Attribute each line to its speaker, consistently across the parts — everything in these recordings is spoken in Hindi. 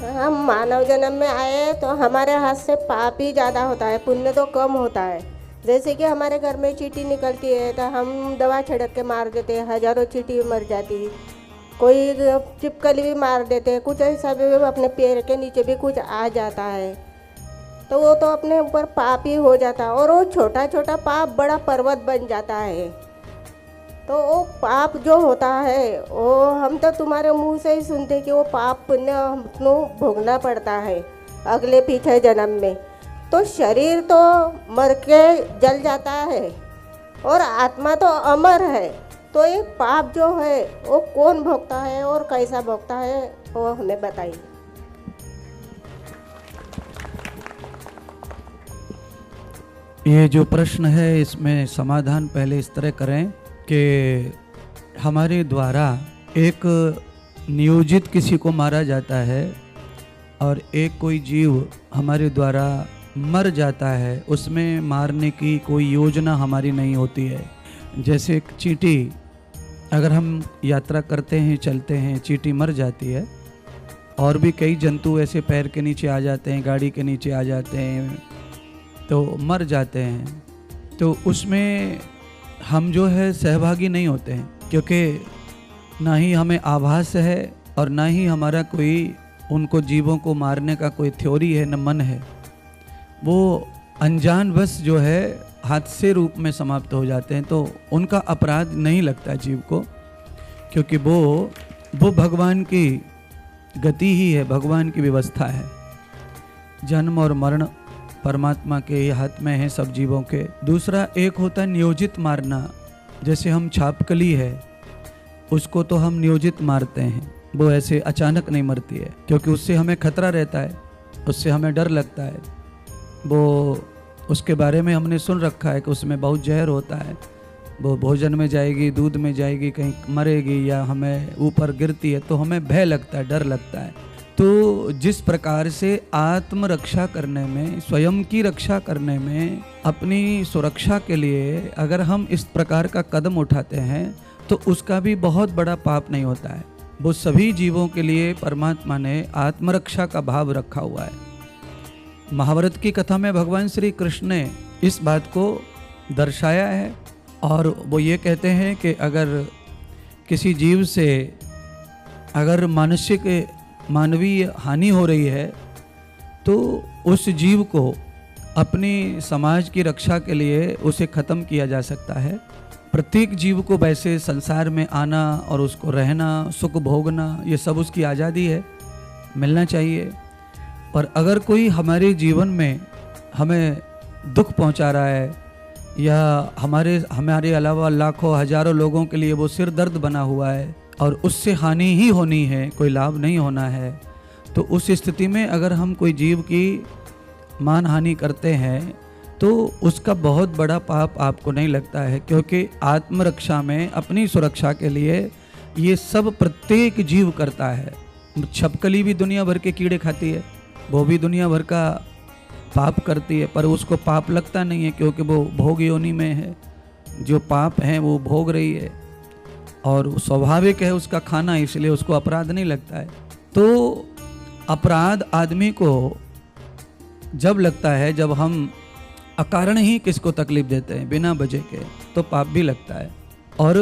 Speaker 1: हम मानव जन्म में आए तो हमारे हाथ से पाप ही ज़्यादा होता है, पुण्य तो कम होता है। जैसे कि हमारे घर में चींटी निकलती है तो हम दवा छिड़क के मार देते हैं, हज़ारों चींटी मर जाती। कोई छिपकली भी मार देते हैं, कुछ ऐसा भी अपने पैर के नीचे भी कुछ आ जाता है तो वो तो अपने ऊपर पाप ही हो जाता है, और वो छोटा छोटा पाप बड़ा पर्वत बन जाता है। तो वो पाप जो होता है वो हम तो तुम्हारे मुंह से ही सुनते कि वो पाप पुण्य हमको भोगना पड़ता है अगले पीछे जन्म में। तो शरीर तो मर के जल जाता है और आत्मा तो अमर है। तो ये पाप जो है वो कौन भोगता है और कैसा भोगता है वो हमें बताइए।
Speaker 2: ये जो प्रश्न है इसमें समाधान पहले इस तरह करें कि हमारे द्वारा एक नियोजित किसी को मारा जाता है और एक कोई जीव हमारे द्वारा मर जाता है, उसमें मारने की कोई योजना हमारी नहीं होती है। जैसे एक चींटी, अगर हम यात्रा करते हैं चलते हैं, चींटी मर जाती है, और भी कई जंतु ऐसे पैर के नीचे आ जाते हैं, गाड़ी के नीचे आ जाते हैं तो मर जाते हैं। तो उसमें हम जो है सहभागी नहीं होते हैं, क्योंकि ना ही हमें आभास है और ना ही हमारा कोई उनको जीवों को मारने का कोई थ्योरी है, न मन है। वो अनजान बस जो है हादसे रूप में समाप्त हो जाते हैं। तो उनका अपराध नहीं लगता जीव को, क्योंकि वो भगवान की गति ही है, भगवान की व्यवस्था है। जन्म और मरण परमात्मा के हाथ में है सब जीवों के। दूसरा एक होता है नियोजित मारना। जैसे हम छापकली है, उसको तो हम नियोजित मारते हैं, वो ऐसे अचानक नहीं मरती है, क्योंकि उससे हमें खतरा रहता है, उससे हमें डर लगता है। वो उसके बारे में हमने सुन रखा है कि उसमें बहुत जहर होता है, वो भोजन में जाएगी, दूध में जाएगी, कहीं मरेगी या हमें ऊपर गिरती है तो हमें भय लगता है, डर लगता है। तो जिस प्रकार से आत्मरक्षा करने में, स्वयं की रक्षा करने में, अपनी सुरक्षा के लिए अगर हम इस प्रकार का कदम उठाते हैं तो उसका भी बहुत बड़ा पाप नहीं होता है। वो सभी जीवों के लिए परमात्मा ने आत्मरक्षा का भाव रखा हुआ है। महाभारत की कथा में भगवान श्री कृष्ण ने इस बात को दर्शाया है, और वो ये कहते हैं कि अगर किसी जीव से अगर मानवीय हानि हो रही है तो उस जीव को अपनी समाज की रक्षा के लिए उसे ख़त्म किया जा सकता है। प्रत्येक जीव को वैसे संसार में आना और उसको रहना, सुख भोगना, ये सब उसकी आज़ादी है, मिलना चाहिए। पर अगर कोई हमारे जीवन में हमें दुख पहुंचा रहा है या हमारे अलावा लाखों हजारों लोगों के लिए वो सिर दर्द बना हुआ है और उससे हानि ही होनी है, कोई लाभ नहीं होना है, तो उस स्थिति में अगर हम कोई जीव की मान हानि करते हैं तो उसका बहुत बड़ा पाप आपको नहीं लगता है, क्योंकि आत्मरक्षा में, अपनी सुरक्षा के लिए ये सब प्रत्येक जीव करता है। छिपकली भी दुनिया भर के कीड़े खाती है, वो भी दुनिया भर का पाप करती है, पर उसको पाप लगता नहीं है, क्योंकि वो भोग योनि में है। जो पाप है वो भोग रही है और स्वाभाविक है उसका खाना, इसलिए उसको अपराध नहीं लगता है। तो अपराध आदमी को जब लगता है जब हम अकारण ही किसको तकलीफ देते हैं बिना वजह के, तो पाप भी लगता है। और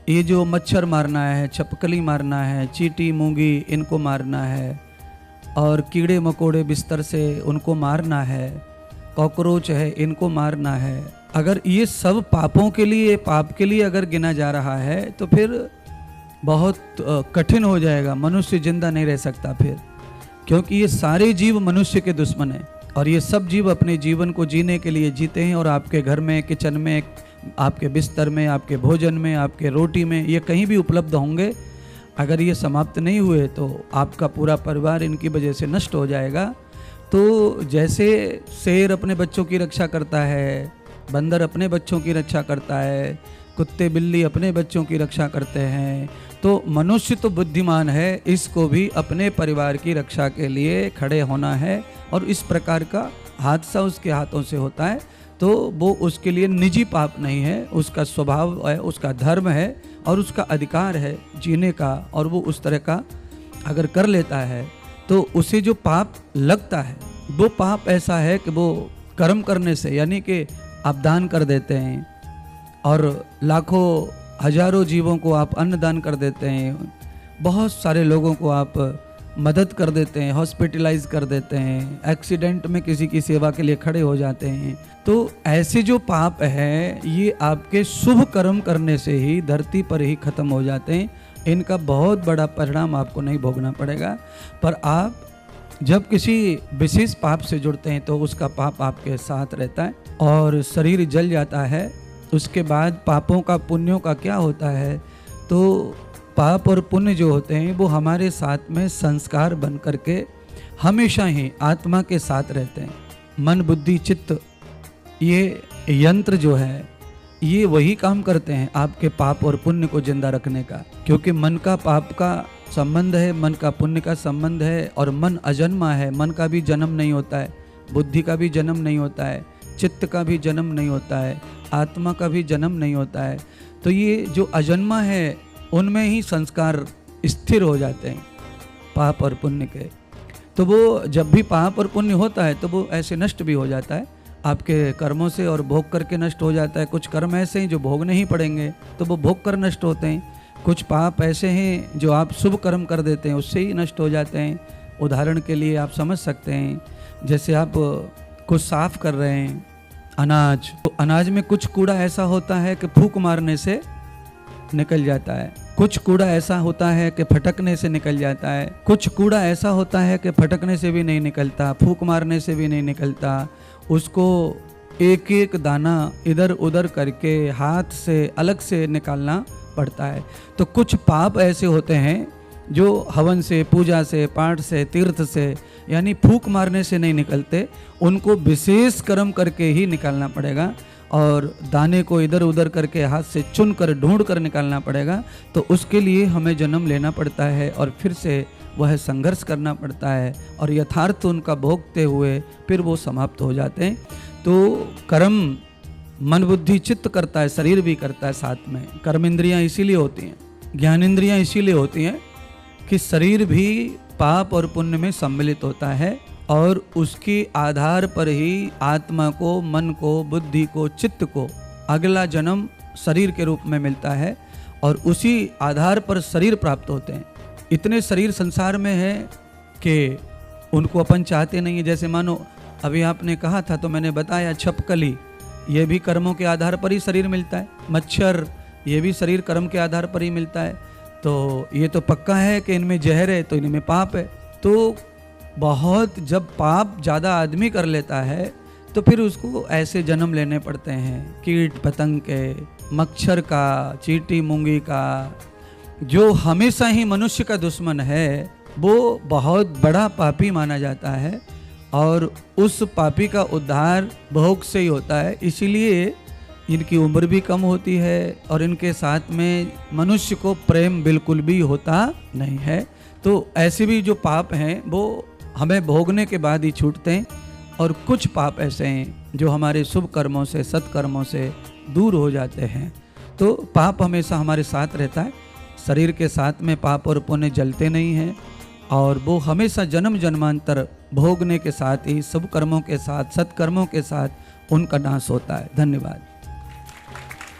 Speaker 2: ये जो मच्छर मारना है, छिपकली मारना है, चींटी मूंगी इनको मारना है, और कीड़े मकोड़े बिस्तर से उनको मारना है, कॉकरोच है इनको मारना है, अगर ये सब पापों के लिए, पाप के लिए अगर गिना जा रहा है तो फिर बहुत कठिन हो जाएगा, मनुष्य जिंदा नहीं रह सकता फिर, क्योंकि ये सारे जीव मनुष्य के दुश्मन हैं और ये सब जीव अपने जीवन को जीने के लिए जीते हैं। और आपके घर में, किचन में, आपके बिस्तर में, आपके भोजन में, आपके रोटी में, ये कहीं भी उपलब्ध होंगे। अगर ये समाप्त नहीं हुए तो आपका पूरा परिवार इनकी वजह से नष्ट हो जाएगा। तो जैसे शेर अपने बच्चों की रक्षा करता है, बंदर अपने बच्चों की रक्षा करता है, कुत्ते बिल्ली अपने बच्चों की रक्षा करते हैं, तो मनुष्य तो बुद्धिमान है, इसको भी अपने परिवार की रक्षा के लिए खड़े होना है। और इस प्रकार का हादसा उसके हाथों से होता है तो वो उसके लिए निजी पाप नहीं है, उसका स्वभाव है, उसका धर्म है और उसका अधिकार है जीने का, और वो उस तरह का अगर कर लेता है तो उसे जो पाप लगता है वो पाप ऐसा है कि वो कर्म करने से, यानी कि आप दान कर देते हैं और लाखों हजारों जीवों को आप अन्नदान कर देते हैं, बहुत सारे लोगों को आप मदद कर देते हैं, हॉस्पिटलाइज कर देते हैं, एक्सीडेंट में किसी की सेवा के लिए खड़े हो जाते हैं, तो ऐसे जो पाप है ये आपके शुभ कर्म करने से ही धरती पर ही खत्म हो जाते हैं। इनका बहुत बड़ा परिणाम आपको नहीं भोगना पड़ेगा। पर आप जब किसी विशेष पाप से जुड़ते हैं तो उसका पाप आपके साथ रहता है और शरीर जल जाता है। उसके बाद पापों का पुण्यों का क्या होता है, तो पाप और पुण्य जो होते हैं वो हमारे साथ में संस्कार बन करके हमेशा ही आत्मा के साथ रहते हैं। मन बुद्धि चित्त ये यंत्र जो है ये वही काम करते हैं आपके पाप और पुण्य को जिंदा रखने का, क्योंकि मन का पाप का संबंध है, मन का पुण्य का संबंध है और मन अजन्मा है। मन का भी जन्म नहीं होता है, बुद्धि का भी जन्म नहीं होता है, चित्त का भी जन्म नहीं होता है, आत्मा का भी जन्म नहीं होता है। तो ये जो अजन्मा है उनमें ही संस्कार स्थिर हो जाते हैं पाप और पुण्य के। तो वो जब भी पाप और पुण्य होता है तो वो ऐसे नष्ट भी हो जाता है आपके कर्मों से और भोग करके नष्ट हो जाता है। कुछ कर्म ऐसे हैं जो भोगने ही पड़ेंगे तो वो भोग कर नष्ट होते हैं, कुछ पाप ऐसे हैं जो आप शुभ कर्म कर देते हैं उससे ही नष्ट हो जाते हैं। उदाहरण के लिए आप समझ सकते हैं, जैसे आप कुछ साफ कर रहे हैं अनाज, तो अनाज में कुछ कूड़ा ऐसा होता है कि फूंक मारने से निकल जाता है, कुछ कूड़ा ऐसा होता है कि फटकने से निकल जाता है, कुछ कूड़ा ऐसा होता है कि फटकने से भी नहीं निकलता, फूंक मारने से भी नहीं निकलता। उसको एक एक दाना इधर उधर करके हाथ से अलग से निकालना पड़ता है। तो कुछ पाप ऐसे होते हैं जो हवन से, पूजा से, पाठ से, तीर्थ से, यानी फूंक मारने से नहीं निकलते, उनको विशेष कर्म करके ही निकालना पड़ेगा और दाने को इधर उधर करके हाथ से चुन कर ढूंढ कर निकालना पड़ेगा। तो उसके लिए हमें जन्म लेना पड़ता है और फिर से वह संघर्ष करना पड़ता है और यथार्थ उनका भोगते हुए फिर वो समाप्त हो जाते हैं। तो कर्म मन बुद्धि चित्त करता है, शरीर भी करता है साथ में। कर्म इंद्रियाँ इसीलिए होती हैं, ज्ञान इंद्रियाँ इसीलिए होती हैं कि शरीर भी पाप और पुण्य में सम्मिलित होता है और उसके आधार पर ही आत्मा को, मन को, बुद्धि को, चित्त को अगला जन्म शरीर के रूप में मिलता है और उसी आधार पर शरीर प्राप्त होते हैं। इतने शरीर संसार में है कि उनको अपन चाहते नहीं है। जैसे मानो अभी आपने कहा था तो मैंने बताया छिपकली, ये भी कर्मों के आधार पर ही शरीर मिलता है। मच्छर, ये भी शरीर कर्म के आधार पर ही मिलता है। तो ये तो पक्का है कि इनमें जहर है तो इनमें पाप है। तो बहुत जब पाप ज़्यादा आदमी कर लेता है तो फिर उसको ऐसे जन्म लेने पड़ते हैं, कीट पतंग के, मच्छर का, चींटी मूंगी का। जो हमेशा ही मनुष्य का दुश्मन है वो बहुत बड़ा पापी माना जाता है और उस पापी का उद्धार भोग से ही होता है। इसीलिए इनकी उम्र भी कम होती है और इनके साथ में मनुष्य को प्रेम बिल्कुल भी होता नहीं है। तो ऐसे भी जो पाप हैं वो हमें भोगने के बाद ही छूटते हैं और कुछ पाप ऐसे हैं जो हमारे शुभ कर्मों से, सत्कर्मों से दूर हो जाते हैं। तो पाप हमेशा हमारे साथ रहता है, शरीर के साथ में पाप और पुण्य जलते नहीं हैं और वो हमेशा जन्म जन्मांतर भोगने के साथ ही शुभ कर्मों के साथ, सत्कर्मों के साथ उनका नाश होता है। धन्यवाद।